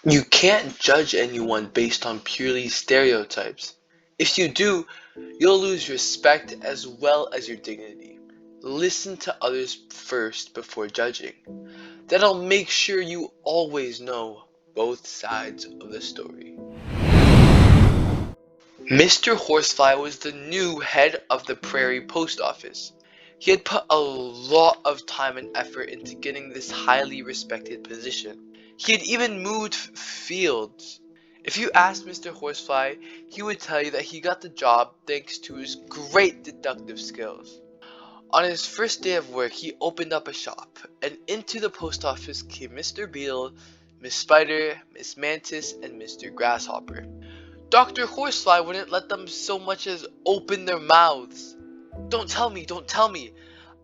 You can't judge anyone based on purely stereotypes. If you do, you'll lose respect as well as your dignity. Listen to others first before judging. That'll make sure you always know both sides of the story. Mr. Horsefly was the new head of the Prairie Post Office. He had put a lot of time and effort into getting this highly respected position. He had even moved fields. If you asked Mr. Horsefly, he would tell you that he got the job thanks to his great deductive skills. On his first day of work, he opened up a shop, and into the post office came Mr. Beetle, Miss Spider, Miss Mantis, and Mr. Grasshopper. Dr. Horsefly wouldn't let them so much as open their mouths. Don't tell me, don't tell me.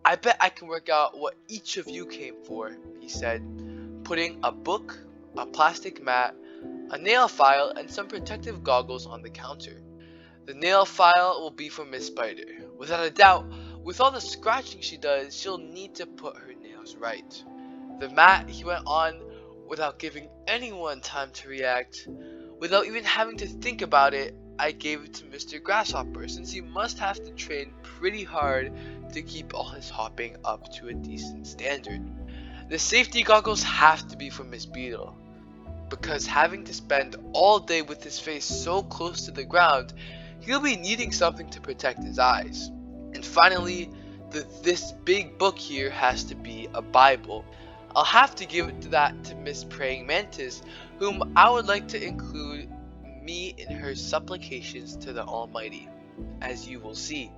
I bet I can work out what each of you came for, he said, putting a book, a plastic mat, a nail file, and some protective goggles on the counter. The nail file will be for Miss Spider. Without a doubt, with all the scratching she does, she'll need to put her nails right. The mat, he went on, without giving anyone time to react. Without even having to think about it, I gave it to Mr. Grasshopper, since he must have to train pretty hard to keep all his hopping up to a decent standard. The safety goggles have to be for Miss Beetle, because having to spend all day with his face so close to the ground, he'll be needing something to protect his eyes. And finally, this big book here has to be a Bible. I'll have to give that to Miss Praying Mantis, whom I would like to include me in her supplications to the Almighty, as you will see.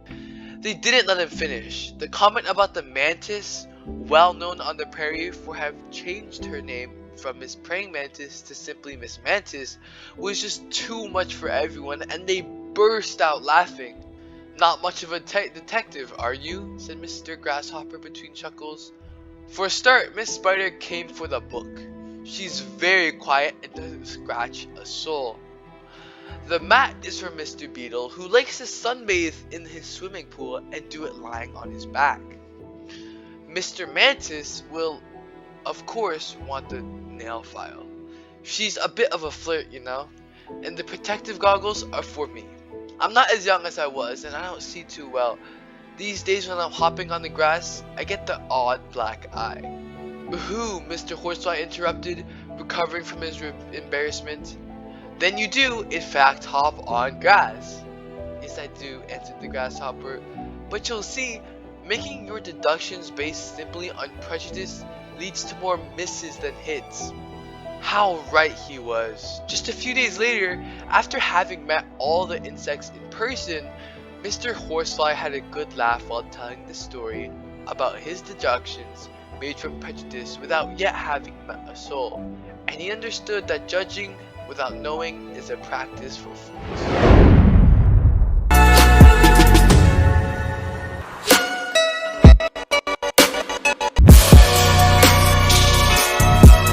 They didn't let him finish. The comment about the mantis, well known on the prairie for have changed her name from Miss Praying Mantis to simply Miss Mantis, was just too much for everyone, and they burst out laughing. Not much of a detective, are you? Said Mr. Grasshopper between chuckles. For a start, Miss Spider came for the book. She's very quiet and doesn't scratch a soul. The mat is for Mr. Beetle, who likes to sunbathe in his swimming pool and do it lying on his back. Mr. Mantis will, of course, want the nail file. She's a bit of a flirt, you know. And the protective goggles are for me. I'm not as young as I was, and I don't see too well. These days when I'm hopping on the grass, I get the odd black eye. Who? Mr. Horsefly interrupted, recovering from his embarrassment. Then you do, in fact, hop on grass. Yes, I do, answered the grasshopper. But you'll see, making your deductions based simply on prejudice leads to more misses than hits. How right he was. Just a few days later, after having met all the insects in person, Mr. Horsefly had a good laugh while telling the story about his deductions made from prejudice without yet having met a soul, and he understood that judging without knowing is a practice for fools.